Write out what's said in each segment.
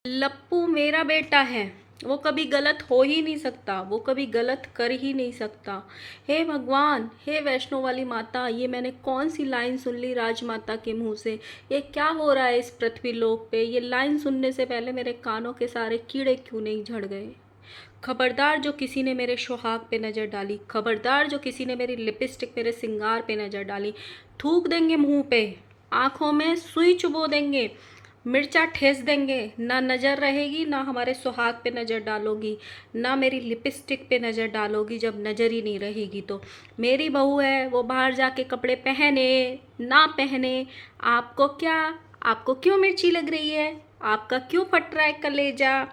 लप्पू मेरा बेटा है, वो कभी गलत हो ही नहीं सकता, वो कभी गलत कर ही नहीं सकता। हे भगवान, हे वैष्णो वाली माता, ये मैंने कौन सी लाइन सुन ली राजमाता के मुंह से। ये क्या हो रहा है इस पृथ्वी लोक पे। ये लाइन सुनने से पहले मेरे कानों के सारे कीड़े क्यों नहीं झड़ गए। खबरदार जो किसी ने मेरे सुहाग पे नज़र डाली, खबरदार जो किसी ने मेरी लिपस्टिक, मेरे सिंगार पे नज़र डाली। थूक देंगे मुंह पे, आंखों में सुई चुबो देंगे, मिर्चा ठेस देंगे। ना नज़र रहेगी, ना हमारे सुहाग पे नज़र डालोगी, ना मेरी लिपस्टिक पे नज़र डालोगी। जब नज़र ही नहीं रहेगी तो मेरी बहू है, वो बाहर जाके कपड़े पहने ना पहने, आपको क्या, आपको क्यों मिर्ची लग रही है, आपका क्यों फट रहा है कलेजा।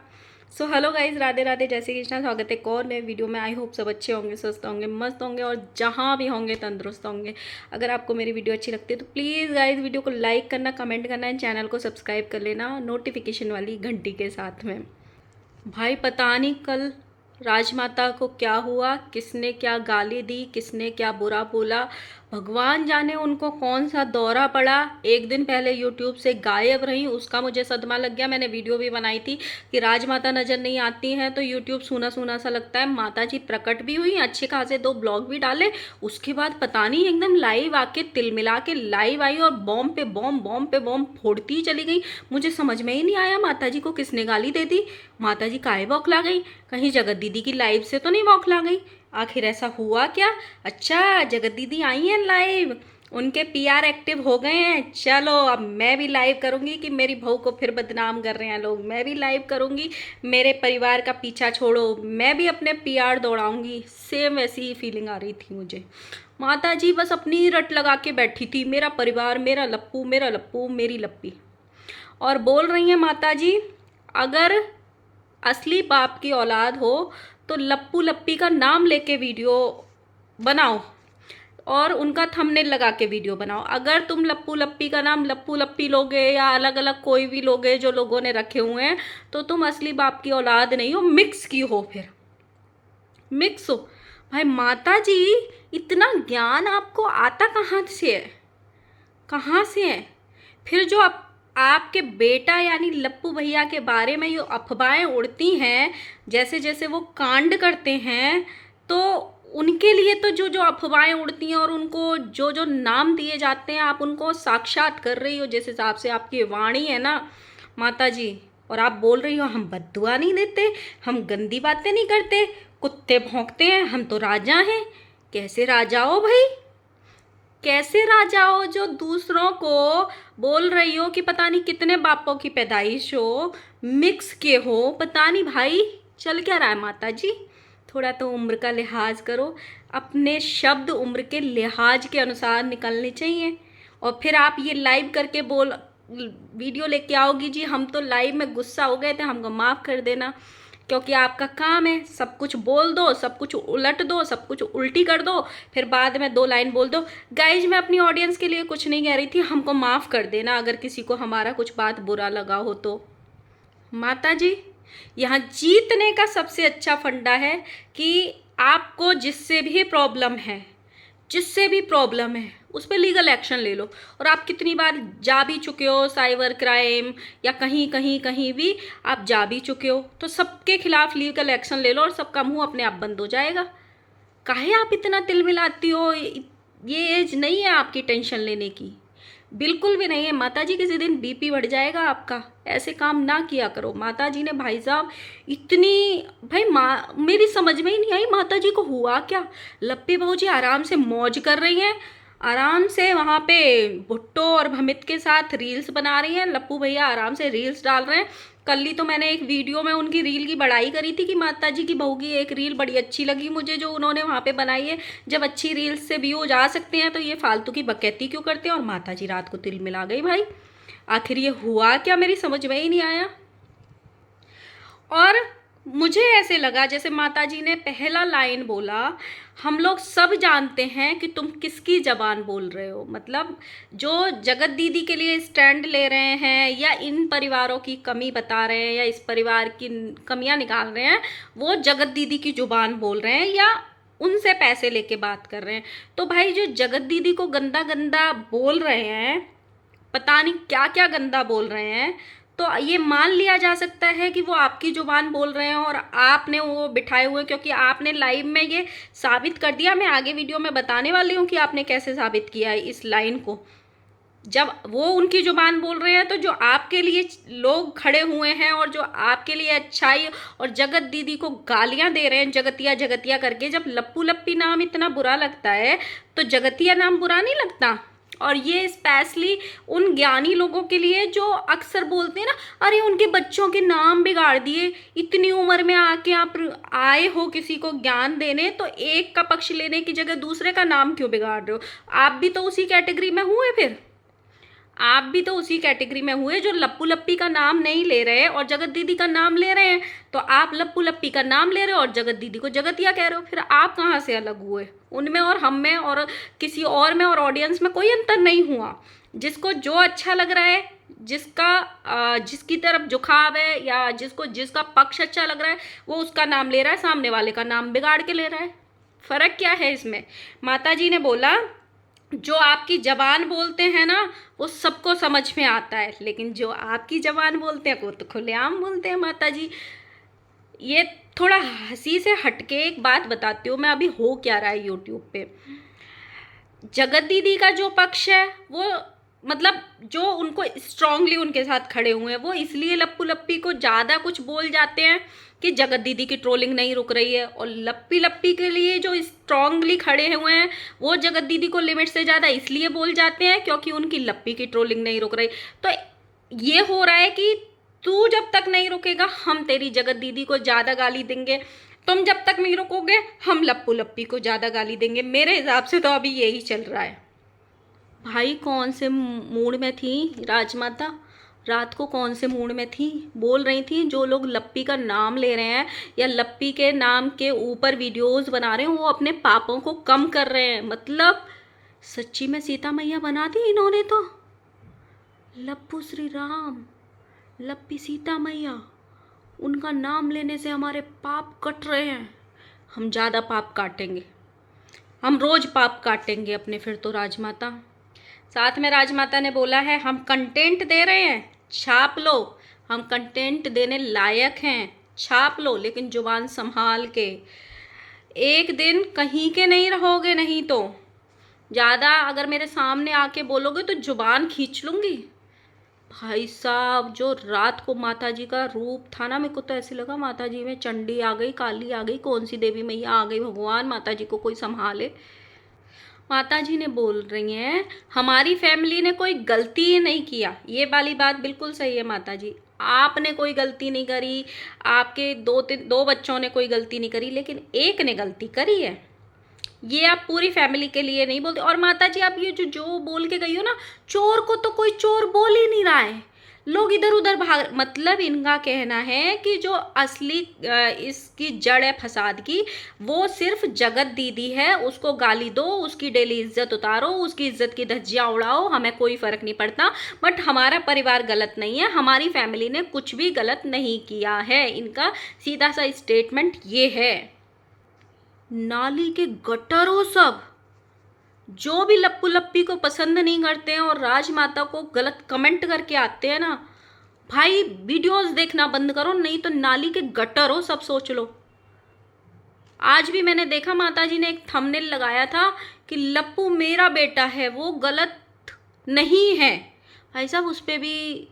So hello guys, Radhe Radhe, जय श्री कृष्णा। स्वागत है एक और नए वीडियो में। आई होप सब अच्छे होंगे, स्वस्थ होंगे, मस्त होंगे और जहाँ भी होंगे तंदुरुस्त होंगे। अगर आपको मेरी वीडियो अच्छी लगती है तो प्लीज़ गाइज वीडियो को लाइक करना, कमेंट करना एंड चैनल को सब्सक्राइब कर लेना नोटिफिकेशन वाली घंटी के साथ में। भाई पता नहीं कल राजमाता को क्या हुआ, किसने क्या गाली दी, किसने क्या बुरा बोला, भगवान जाने उनको कौन सा दौरा पड़ा। एक दिन पहले यूट्यूब से गायब रही, उसका मुझे सदमा लग गया। मैंने वीडियो भी बनाई थी कि राजमाता नज़र नहीं आती हैं तो यूट्यूब सूना सूना सा लगता है। माता जी प्रकट भी हुई, अच्छे खासे 2 ब्लॉग भी डाले। उसके बाद पता नहीं एकदम लाइव आके तिल मिला के लाइव आई और बॉम्ब पे बॉम्ब, बॉम्ब पे बॉम्ब फोड़ती चली गई। मुझे समझ में ही नहीं आया माता जी को किसने गाली दे दी, माता जी काहे बौखला गई। कहीं जगत दीदी की लाइव से तो नहीं बौखला गई। आखिर ऐसा हुआ क्या। अच्छा, जगत दीदी आई हैं लाइव, उनके पीआर एक्टिव हो गए हैं। चलो अब मैं भी लाइव करूंगी कि मेरी बहू को फिर बदनाम कर रहे हैं लोग। मैं भी लाइव करूंगी, मेरे परिवार का पीछा छोड़ो, मैं भी अपने पीआर दौड़ाऊंगी। सेम वैसी ही फीलिंग आ रही थी मुझे। माता जी बस अपनी रट लगा के बैठी थी, मेरा परिवार, मेरा लप्पू, मेरा लप्पू, मेरी लप्पी। और बोल रही हैं माता जी, अगर असली बाप की औलाद हो तो लप्पू लप्पी का नाम लेके वीडियो बनाओ और उनका थंबनेल लगा के वीडियो बनाओ। अगर तुम लप्पू लप्पी का नाम लप्पू लप्पी लोगे या अलग अलग कोई भी लोगे जो लोगों ने रखे हुए हैं, तो तुम असली बाप की औलाद नहीं हो, मिक्स की हो। फिर मिक्स हो। भाई माता जी, इतना ज्ञान आपको आता कहाँ से है, कहाँ से है। फिर जो आपके बेटा यानी लप्पू भैया के बारे में जो अफवाहें उड़ती हैं, जैसे जैसे वो कांड करते हैं, तो उनके लिए तो जो जो अफवाहें उड़ती हैं और उनको जो जो नाम दिए जाते हैं, आप उनको साक्षात कर रही हो जिस हिसाब से आपकी वाणी है ना माता जी। और आप बोल रही हो हम बद्दुआ नहीं देते, हम गंदी बातें नहीं करते, कुत्ते भौंकते हैं, हम तो राजा हैं। कैसे राजा हो भाई, कैसे राजा हो जो दूसरों को बोल रही हो कि पता नहीं कितने बापों की पैदाइश हो, मिक्स के हो, पता नहीं भाई चल क्या रहा है। माता जी थोड़ा तो उम्र का लिहाज करो, अपने शब्द उम्र के लिहाज के अनुसार निकलने चाहिए। और फिर आप ये लाइव करके बोल वीडियो लेके आओगी जी हम तो लाइव में गुस्सा हो गए थे, हमको माफ़ कर देना। क्योंकि आपका काम है सब कुछ बोल दो, सब कुछ उलट दो, सब कुछ उल्टी कर दो, फिर बाद में 2 लाइन बोल दो। गाइज मैं अपनी ऑडियंस के लिए कुछ नहीं कह रही थी, हमको माफ़ कर देना अगर किसी को हमारा कुछ बात बुरा लगा हो तो। माता जी यहाँ जीतने का सबसे अच्छा फंडा है कि आपको जिससे भी प्रॉब्लम है, जिससे भी प्रॉब्लम है उस पर लीगल एक्शन ले लो। और आप कितनी बार जा भी चुके हो साइबर क्राइम या कहीं कहीं कहीं भी आप जा भी चुके हो, तो सबके खिलाफ लीगल एक्शन ले लो और सबका मुंह अपने आप बंद हो जाएगा। काहे आप इतना तिल मिलाती हो, ये एज नहीं है आपकी टेंशन लेने की, बिल्कुल भी नहीं है। माता जी किसी दिन बीपी बढ़ जाएगा आपका, ऐसे काम ना किया करो। माता जी ने भाई साहब इतनी, भाई माँ मेरी समझ में ही नहीं आई माता जी को हुआ क्या। लप्पी बहू जी आराम से मौज कर रही हैं, आराम से वहाँ पे भुट्टो और भमित के साथ रील्स बना रही हैं, लप्पू भैया आराम से रील्स डाल रहे हैं। कल ही तो मैंने एक वीडियो में उनकी रील की बड़ाई करी थी कि माता जी की बहू की एक रील बड़ी अच्छी लगी मुझे जो उन्होंने वहाँ पे बनाई है। जब अच्छी रील्स से व्यूज आ सकते हैं तो ये फालतू की बकैती क्यों करते हैं। और माता जी रात को तिल मिला गई भाई, आखिर ये हुआ क्या, मेरी समझ में ही नहीं आया। और मुझे ऐसे लगा जैसे माता जी ने पहला लाइन बोला, हम लोग सब जानते हैं कि तुम किसकी ज़बान बोल रहे हो। मतलब जो जगत दीदी के लिए स्टैंड ले रहे हैं या इन परिवारों की कमी बता रहे हैं या इस परिवार की कमियां निकाल रहे हैं, वो जगत दीदी की ज़ुबान बोल रहे हैं या उनसे पैसे लेके बात कर रहे हैं। तो भाई जो जगत दीदी को गंदा गंदा बोल रहे हैं, पता नहीं क्या क्या गंदा बोल रहे हैं, तो ये मान लिया जा सकता है कि वो आपकी जुबान बोल रहे हैं और आपने वो बिठाए हुए, क्योंकि आपने लाइव में ये साबित कर दिया। मैं आगे वीडियो में बताने वाली हूँ कि आपने कैसे साबित किया है इस लाइन को। जब वो उनकी जुबान बोल रहे हैं तो जो आपके लिए लोग खड़े हुए हैं और जो आपके लिए अच्छाई और जगत दीदी को गालियां दे रहे हैं जगतिया जगतिया करके, जब लप्पू लप्पी नाम इतना बुरा लगता है तो जगतिया नाम बुरा नहीं लगता। और ये स्पेशली उन ज्ञानी लोगों के लिए जो अक्सर बोलते हैं ना, अरे उनके बच्चों के नाम बिगाड़ दिए, इतनी उम्र में आके आप आए हो किसी को ज्ञान देने, तो एक का पक्ष लेने की जगह दूसरे का नाम क्यों बिगाड़ रहे हो? आप भी तो उसी कैटेगरी में हुए, फिर आप भी तो उसी कैटेगरी में हुए जो लप्पू लप्पी का नाम नहीं ले रहे और जगत दीदी का नाम ले रहे हैं। तो आप लप्पू लप्पी का नाम ले रहे हो और जगत दीदी को जगतिया कह रहे हो, फिर आप कहाँ से अलग हुए? उनमें और हम में और किसी और में और ऑडियंस में कोई अंतर नहीं हुआ। जिसको जो अच्छा लग रहा है, जिसकी तरफ झुकाव है या जिसको जिसका पक्ष अच्छा लग रहा है, वो उसका नाम ले रहा है, सामने वाले का नाम बिगाड़ के ले रहा है। फर्क क्या है इसमें? माता जी ने बोला जो आपकी जबान बोलते हैं ना वो सबको समझ में आता है, लेकिन जो आपकी जबान बोलते हैं वो तो खुलेआम बोलते हैं। माता जी, ये थोड़ा हंसी से हटके एक बात बताती हूँ मैं, अभी हो क्या रहा है यूट्यूब पे। जगत दीदी का जो पक्ष है वो मतलब जो उनको स्ट्रांगली उनके साथ खड़े हुए हैं वो इसलिए लप्पू लप्पी को ज़्यादा कुछ बोल जाते हैं कि जगत दीदी की ट्रोलिंग नहीं रुक रही है, और लप्पी लप्पी के लिए जो स्ट्रांगली खड़े हुए हैं वो जगत दीदी को लिमिट से ज़्यादा इसलिए बोल जाते हैं क्योंकि उनकी लप्पी की ट्रोलिंग नहीं रुक रही। तो ये हो रहा है कि तू जब तक नहीं रुकेगा हम तेरी जगत दीदी को ज़्यादा गाली देंगे, तुम जब तक नहीं रुकोगे हम लप्पू लप्पी को ज़्यादा गाली देंगे। मेरे हिसाब से तो अभी यही चल रहा है। भाई कौन से मूड में थी राजमाता? रात को कौन से मूड में थी? बोल रही थी जो लोग लप्पी का नाम ले रहे हैं या लप्पी के नाम के ऊपर वीडियोस बना रहे हैं वो अपने पापों को कम कर रहे हैं। मतलब सच्ची में सीता मैया बना दी इन्होंने तो। लप्पू श्री राम, लप्पी सीता मैया, उनका नाम लेने से हमारे पाप कट रहे हैं। हम ज़्यादा पाप काटेंगे, हम रोज़ पाप काटेंगे अपने फिर तो राजमाता। साथ में राजमाता ने बोला है हम कंटेंट दे रहे हैं, छाप लो, हम कंटेंट देने लायक हैं, छाप लो, लेकिन जुबान संभाल के। एक दिन कहीं के नहीं रहोगे, नहीं तो ज़्यादा अगर मेरे सामने आके बोलोगे तो जुबान खींच लूँगी। भाई साहब जो रात को माता जी का रूप था ना, मेरे को तो ऐसे लगा माता जी में चंडी आ गई, काली आ गई, कौन सी देवी मैया आ गई, भगवान माता जी को कोई संभाले। माता जी ने बोल रही हैं हमारी फैमिली ने कोई गलती ही नहीं किया। ये वाली बात बिल्कुल सही है माता जी, आपने कोई गलती नहीं करी, आपके दो बच्चों ने कोई गलती नहीं करी, लेकिन एक ने गलती करी है। ये आप पूरी फैमिली के लिए नहीं बोलते। और माता जी आप ये जो बोल के गई हो ना, चोर को तो कोई चोर बोल ही नहीं रहा है, लोग इधर उधर भाग। मतलब इनका कहना है कि जो असली इसकी जड़ है फसाद की वो सिर्फ जगत दीदी है, उसको गाली दो, उसकी डेली इज्जत उतारो, उसकी इज्जत की धज्जियां उड़ाओ, हमें कोई फर्क नहीं पड़ता। बट हमारा परिवार गलत नहीं है, हमारी फैमिली ने कुछ भी गलत नहीं किया है। इनका सीधा सा स्टेटमेंट ये है। नाली के गटरों सब जो भी लप्पू लप्पी को पसंद नहीं करते हैं और राजमाता को गलत कमेंट करके आते हैं ना, भाई वीडियोस देखना बंद करो, नहीं तो नाली के गटर हो सब, सोच लो। आज भी मैंने देखा माता जी ने एक थंबनेल लगाया था कि लप्पू मेरा बेटा है, वो गलत नहीं है। भाई साहब उस पर भी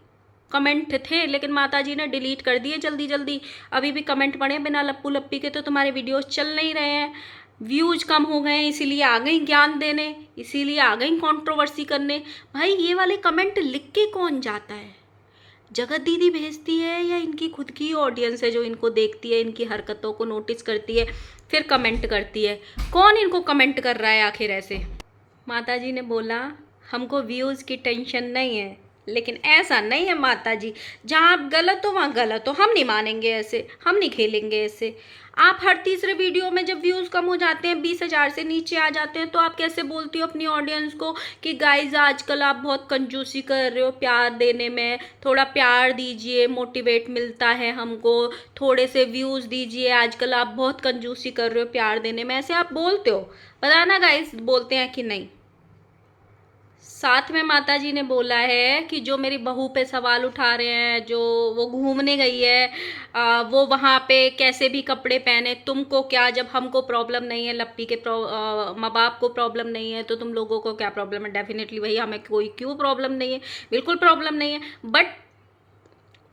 कमेंट थे लेकिन माता जी ने डिलीट कर दिए जल्दी जल्दी। अभी भी कमेंट पड़े बिना लप्पू लप्पी के तो तुम्हारे वीडियोस चल नहीं रहे हैं, व्यूज कम हो गए, इसीलिए आ गई ज्ञान देने, इसीलिए आ गई कंट्रोवर्सी करने। भाई ये वाले कमेंट लिख के कौन जाता है? जगत दीदी भेजती है या इनकी खुद की ऑडियंस है जो इनको देखती है, इनकी हरकतों को नोटिस करती है फिर कमेंट करती है? कौन इनको कमेंट कर रहा है आखिर ऐसे? माता जी ने बोला हमको व्यूज़ की टेंशन नहीं है, लेकिन ऐसा नहीं है माता जी, जहाँ आप गलत हो वहाँ गलत हो, हम नहीं मानेंगे ऐसे, हम नहीं खेलेंगे ऐसे। आप हर तीसरे वीडियो में जब व्यूज़ कम हो जाते हैं, 20,000 से नीचे आ जाते हैं, तो आप कैसे बोलती हो अपनी ऑडियंस को कि गाइज आजकल आप बहुत कंजूसी कर रहे हो प्यार देने में, थोड़ा प्यार दीजिए, मोटिवेट मिलता है हमको, थोड़े से व्यूज़ दीजिए, आजकल आप बहुत कंजूसी कर रहे हो प्यार देने में, ऐसे आप बोलते हो? बताना गाइज बोलते हैं कि नहीं? साथ में माता जी ने बोला है कि जो मेरी बहू पे सवाल उठा रहे हैं, जो वो घूमने गई है, वो वहाँ पे कैसे भी कपड़े पहने, तुमको क्या, जब हमको प्रॉब्लम नहीं है, लप्पी के माँ बाप को प्रॉब्लम नहीं है, तो तुम लोगों को क्या प्रॉब्लम है। डेफिनेटली भैया हमें कोई क्यों प्रॉब्लम नहीं है, बिल्कुल प्रॉब्लम नहीं है। बट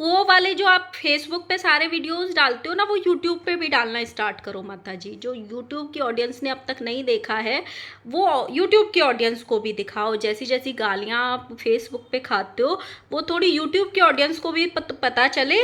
वो वाले जो आप फेसबुक पे सारे वीडियोस डालते हो ना, वो यूट्यूब पे भी डालना स्टार्ट करो माता जी। जो यूट्यूब की ऑडियंस ने अब तक नहीं देखा है, वो यूट्यूब की ऑडियंस को भी दिखाओ। जैसी जैसी गालियाँ आप फेसबुक पे खाते हो, वो थोड़ी यूट्यूब की ऑडियंस को भी पता चले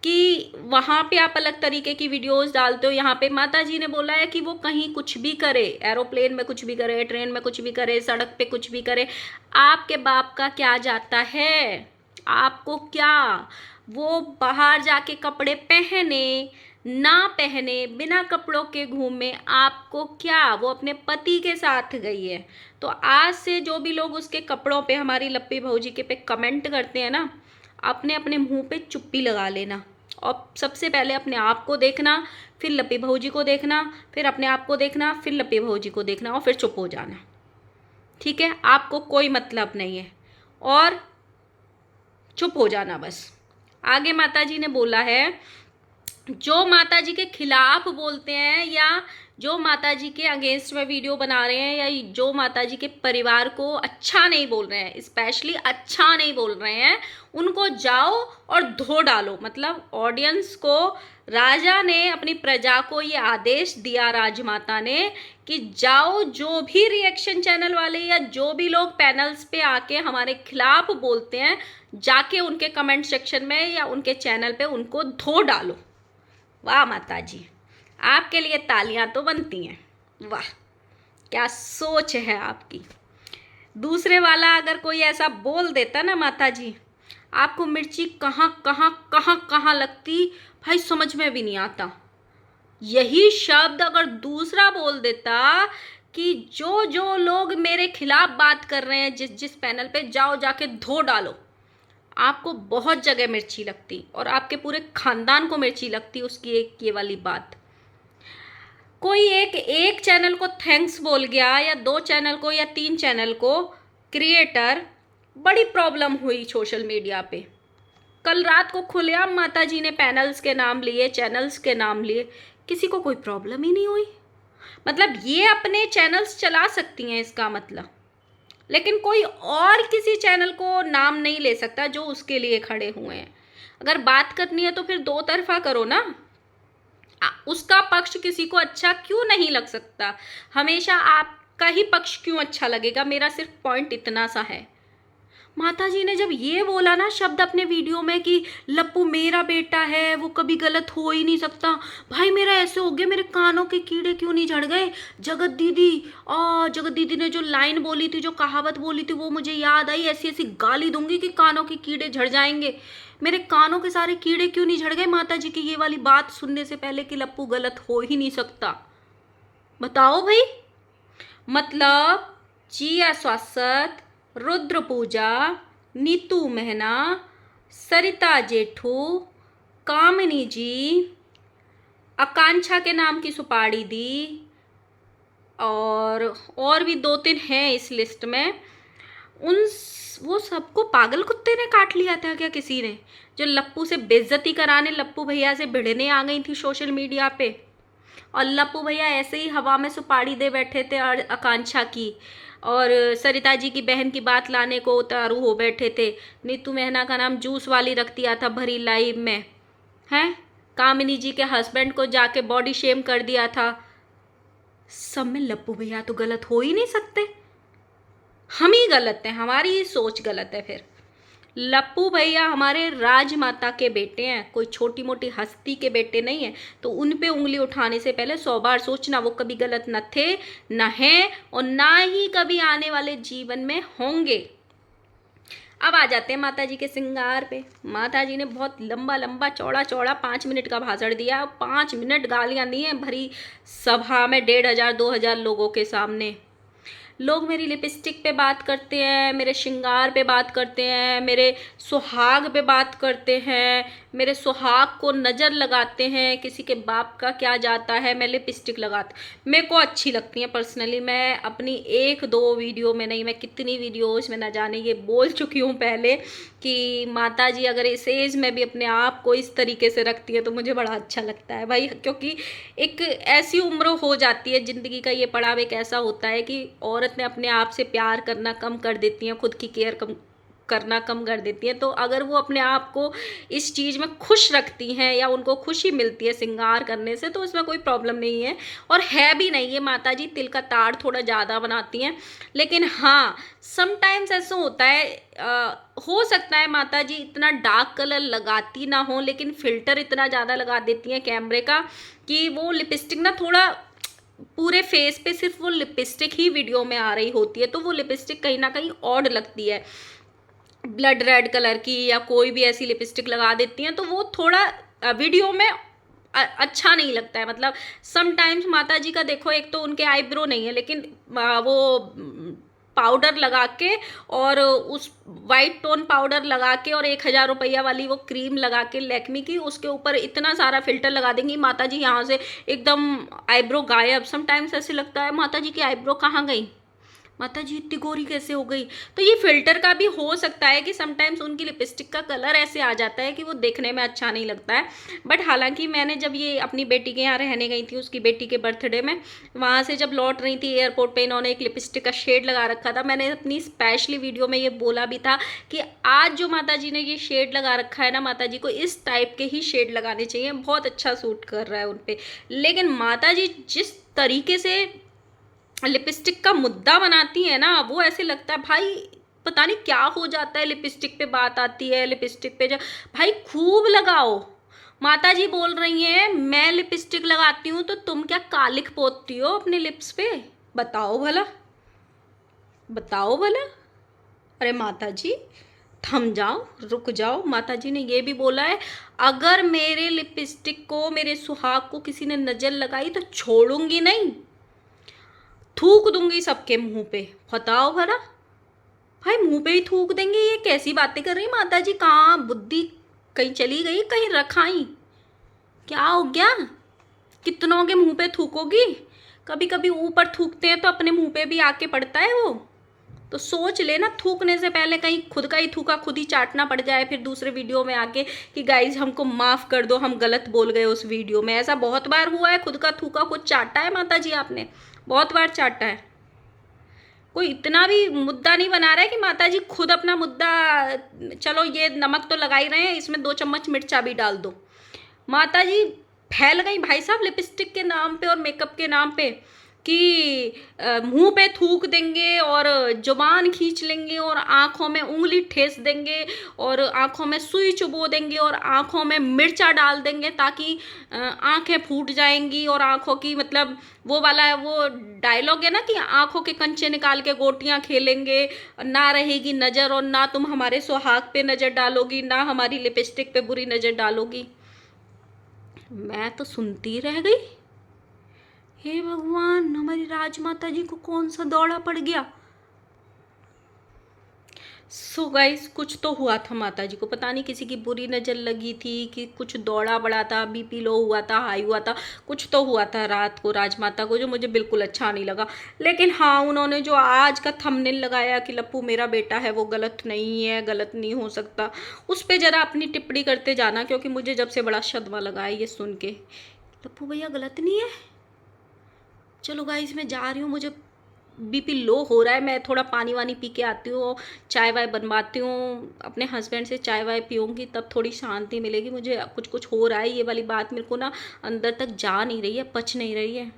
कि वहाँ पे आप अलग तरीके की वीडियोस डालते हो। यहाँ पे माता जी ने बोला है कि वो कहीं कुछ भी करे, एरोप्लेन में कुछ भी करे, ट्रेन में कुछ भी करे, सड़क पे कुछ भी करे, आपके बाप का क्या जाता है, आपको क्या। वो बाहर जाके कपड़े पहने ना पहने, बिना कपड़ों के घूमे, आपको क्या। वो अपने पति के साथ गई है। तो आज से जो भी लोग उसके कपड़ों पे, हमारी लप्पी भौजी के पे कमेंट करते हैं ना, अपने अपने मुंह पे चुप्पी लगा लेना। और सबसे पहले अपने आप को देखना, फिर लप्पी भौजी को देखना, फिर अपने आप को देखना, फिर लप्पी भौजी को देखना, और फिर चुप हो जाना। ठीक है, आपको कोई मतलब नहीं है, और चुप हो जाना बस। आगे माता जी ने बोला है, जो माता जी के खिलाफ बोलते हैं, या जो माता जी के अगेंस्ट में वीडियो बना रहे हैं, या जो माता जी के परिवार को अच्छा नहीं बोल रहे हैं, स्पेशली अच्छा नहीं बोल रहे हैं, उनको जाओ और धो डालो। मतलब ऑडियंस को, राजा ने अपनी प्रजा को ये आदेश दिया, राजमाता ने, कि जाओ जो भी रिएक्शन चैनल वाले या जो भी लोग पैनल्स पे आके हमारे खिलाफ बोलते हैं, जाके उनके कमेंट सेक्शन में या उनके चैनल पे उनको धो डालो। वाह माता जी, आपके लिए तालियां तो बनती हैं। वाह, क्या सोच है आपकी। दूसरे वाला अगर कोई ऐसा बोल देता ना माता जी, आपको मिर्ची कहाँ कहाँ कहाँ कहाँ लगती, भाई समझ में भी नहीं आता। यही शब्द अगर दूसरा बोल देता कि जो जो लोग मेरे खिलाफ बात कर रहे हैं, जिस जिस पैनल पे, जाओ जाके धो डालो, आपको बहुत जगह मिर्ची लगती, और आपके पूरे खानदान को मिर्ची लगती उसकी एक ये वाली बात। कोई एक चैनल को थैंक्स बोल गया, या 2 चैनल को, या 3 चैनल को, क्रिएटर, बड़ी प्रॉब्लम हुई सोशल मीडिया पे। कल रात को खुलेआम माता जी ने पैनल्स के नाम लिए, चैनल्स के नाम लिए, किसी को कोई प्रॉब्लम ही नहीं हुई। मतलब ये अपने चैनल्स चला सकती हैं इसका मतलब, लेकिन कोई और किसी चैनल को नाम नहीं ले सकता जो उसके लिए खड़े हुए हैं। अगर बात करनी है तो फिर 2 तरफा करो ना। उसका पक्ष किसी को अच्छा क्यों नहीं लग सकता, हमेशा आपका ही पक्ष क्यों अच्छा लगेगा। मेरा सिर्फ पॉइंट इतना सा है। माता जी ने जब ये बोला ना शब्द अपने वीडियो में कि लप्पू मेरा बेटा है, वो कभी गलत हो ही नहीं सकता, भाई मेरा ऐसे हो गया, मेरे कानों के कीड़े क्यों नहीं झड़ गए। जगत दीदी ने जो लाइन बोली थी, जो कहावत बोली थी, वो मुझे याद आई। ऐसी ऐसी गाली दूंगी कि कानों के कीड़े झड़ जाएंगे। मेरे कानों के सारे कीड़े क्यों नहीं झड़ गए माता जी की ये वाली बात सुनने से पहले कि लप्पू गलत हो ही नहीं सकता। बताओ भाई। मतलब जिया स्वासत, रुद्र पूजा, नीतू महना, सरिता जेठू, कामिनी जी, आकांक्षा के नाम की सुपारी दी, और भी 2-3 हैं इस लिस्ट में। वो सबको पागल कुत्ते ने काट लिया था क्या किसी ने, जो लप्पू से बेइज्जती कराने, लप्पू भैया से भिड़ने आ गई थी सोशल मीडिया पे। और लप्पू भैया ऐसे ही हवा में सुपारी दे बैठे थे और आकांक्षा की, और सरिता जी की बहन की बात लाने को उतारू हो बैठे थे। नीतू महना का नाम जूस वाली रख दिया था भरी लाइव में, हैं। कामिनी जी के हस्बैंड को जाके बॉडी शेम कर दिया था। सब में लप्पू भैया तो गलत हो ही नहीं सकते, हम ही गलत हैं, हमारी ही सोच गलत है। फिर लप्पू भैया हमारे राजमाता के बेटे हैं, कोई छोटी मोटी हस्ती के बेटे नहीं हैं। तो उन पे उंगली उठाने से पहले 100 बार सोचना, वो कभी गलत न थे, न हैं, और ना ही कभी आने वाले जीवन में होंगे। अब आ जाते हैं माता जी के श्रृंगार पे। माता जी ने बहुत लंबा लंबा चौड़ा चौड़ा 5 मिनट का भाषण दिया। 5 मिनट गालियाँ दी हैं भरी सभा में, 1500-2000 लोगों के सामने। लोग मेरी लिपस्टिक पे बात करते हैं, मेरे श्रृंगार पे बात करते हैं, मेरे सुहाग पे बात करते हैं, मेरे सुहाग को नज़र लगाते हैं। किसी के बाप का क्या जाता है, मैं लिपस्टिक लगाती, मेरे को अच्छी लगती है पर्सनली। मैं अपनी 1-2 वीडियो में नहीं, मैं कितनी वीडियोज़ में ना जाने ये बोल चुकी हूँ पहले कि माता जी अगर इस एज में भी अपने आप को इस तरीके से रखती है तो मुझे बड़ा अच्छा लगता है भाई, क्योंकि एक ऐसी उम्र हो जाती है ज़िंदगी का, ये पड़ाव एक ऐसा होता है कि औरतें अपने आप से प्यार करना कम कर देती हैं, खुद की केयर कम करना कम कर देती हैं। तो अगर वो अपने आप को इस चीज़ में खुश रखती हैं या उनको खुशी मिलती है श्रृंगार करने से, तो इसमें कोई प्रॉब्लम नहीं है। और है भी नहीं, ये माता जी तिल का ताड़ थोड़ा ज़्यादा बनाती हैं। लेकिन हाँ, समटाइम्स ऐसा होता है, हो सकता है माता जी इतना डार्क कलर लगाती ना हो, लेकिन फ़िल्टर इतना ज़्यादा लगा देती हैं कैमरे का कि वो लिपस्टिक ना थोड़ा पूरे फेस पे सिर्फ वो लिपस्टिक ही वीडियो में आ रही होती है, तो वो लिपस्टिक कहीं ना कहीं ऑड लगती है। ब्लड रेड कलर की या कोई भी ऐसी लिपस्टिक लगा देती हैं तो वो थोड़ा वीडियो में अच्छा नहीं लगता है। मतलब समटाइम्स माता जी का देखो, एक तो उनके आईब्रो नहीं है, लेकिन वो पाउडर लगा के और उस वाइट टोन पाउडर लगा के और 1000 रुपया वाली वो क्रीम लगा के लैक्मी की, उसके ऊपर इतना सारा फिल्टर लगा देंगी माता जी, यहाँ से एकदम आईब्रो गायब। समटाइम्स ऐसे लगता है माता जी की आईब्रो कहाँ गई, माता जी इतनी गोरी कैसे हो गई। तो ये फिल्टर का भी हो सकता है कि समटाइम्स उनकी लिपस्टिक का कलर ऐसे आ जाता है कि वो देखने में अच्छा नहीं लगता है। बट हालांकि मैंने जब ये अपनी बेटी के यहाँ रहने गई थी, उसकी बेटी के बर्थडे में, वहाँ से जब लौट रही थी एयरपोर्ट पे, इन्होंने एक लिपस्टिक का शेड लगा रखा था। मैंने अपनी स्पेशली वीडियो में ये बोला भी था कि आज जो माता जी ने ये शेड लगा रखा है ना, माता जी को इस टाइप के ही शेड लगाने चाहिए, बहुत अच्छा सूट कर रहा है उन पर। लेकिन माता जी जिस तरीके से लिपस्टिक का मुद्दा बनाती है ना, वो ऐसे लगता है भाई पता नहीं क्या हो जाता है। लिपस्टिक पे बात आती है, लिपस्टिक पे भाई खूब लगाओ। माता जी बोल रही हैं मैं लिपस्टिक लगाती हूँ तो तुम क्या कालिक पोतती हो अपने लिप्स पे, बताओ भला, बताओ भला। अरे माता जी थम जाओ, रुक जाओ। माता जी ने ये भी बोला है अगर मेरे लिपस्टिक को, मेरे सुहाग को किसी ने नज़र लगाई तो छोड़ूंगी नहीं, थूक दूंगी सबके मुंह पे। बताओ भला भाई, मुंह पे ही थूक देंगे, ये कैसी बातें कर रही माता जी, कहाँ बुद्धि कहीं चली गई, कहीं रखाई, क्या हो गया, कितनों के मुंह पे थूकोगी। कभी कभी ऊपर थूकते हैं तो अपने मुंह पे भी आके पड़ता है वो, तो सोच लेना थूकने से पहले कहीं खुद का ही थूका खुद ही चाटना पड़ जाए, फिर दूसरे वीडियो में आके कि गाइज हमको माफ़ कर दो, हम गलत बोल गए उस वीडियो में। ऐसा बहुत बार हुआ है, खुद का थूका खुद चाटा है माता जी, आपने बहुत बार चाटा है। कोई इतना भी मुद्दा नहीं बना रहा है कि माता जी खुद अपना मुद्दा, चलो ये नमक तो लगा ही रहे हैं, इसमें 2 चम्मच मिर्चा भी डाल दो। माता जी फैल गई भाई साहब लिपस्टिक के नाम पे और मेकअप के नाम पे कि मुंह पे थूक देंगे और जुबान खींच लेंगे और आँखों में उंगली ठेस देंगे और आँखों में सुई चुबो देंगे और आँखों में मिर्चा डाल देंगे ताकि आँखें फूट जाएंगी। और आँखों की मतलब वो वाला वो डायलॉग है ना कि आँखों के कंचे निकाल के गोटियाँ खेलेंगे, ना रहेगी नज़र और ना तुम हमारे सुहाग पे नज़र डालोगी, ना हमारी लिपस्टिक पे बुरी नज़र डालोगी। मैं तो सुनती रह गई। हे भगवान, हमारी राजमाता जी को कौन सा दौड़ा पड़ गया। सो गाइस, कुछ तो हुआ था माता जी को, पता नहीं किसी की बुरी नज़र लगी थी कि कुछ दौड़ा बड़ा था, बीपी लो हुआ था, हाई हुआ था, कुछ तो हुआ था रात को राजमाता को, जो मुझे बिल्कुल अच्छा नहीं लगा। लेकिन हाँ, उन्होंने जो आज का थंबनेल लगाया कि लप्पू मेरा बेटा है, वो गलत नहीं है, गलत नहीं हो सकता, उस पर ज़रा अपनी टिप्पणी करते जाना, क्योंकि मुझे जब से बड़ा सदमा लगा है ये सुन के। लप्पू भैया गलत नहीं है। चलो गाइस, मैं जा रही हूँ, मुझे बीपी लो हो रहा है, मैं थोड़ा पानी वानी पी के आती हूँ, चाय वाय बनवाती हूँ, अपने हस्बैंड से चाय वाय पीऊँगी, तब थोड़ी शांति मिलेगी। मुझे कुछ कुछ हो रहा है, ये वाली बात मेरे को ना अंदर तक जा नहीं रही है, पच नहीं रही है।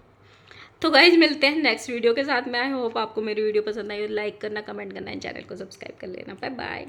तो गाइज मिलते हैं नेक्स्ट वीडियो के साथ में। आई होप आपको मेरी वीडियो पसंद आई, लाइक करना, कमेंट करना, चैनल को सब्सक्राइब कर लेना। Bye bye.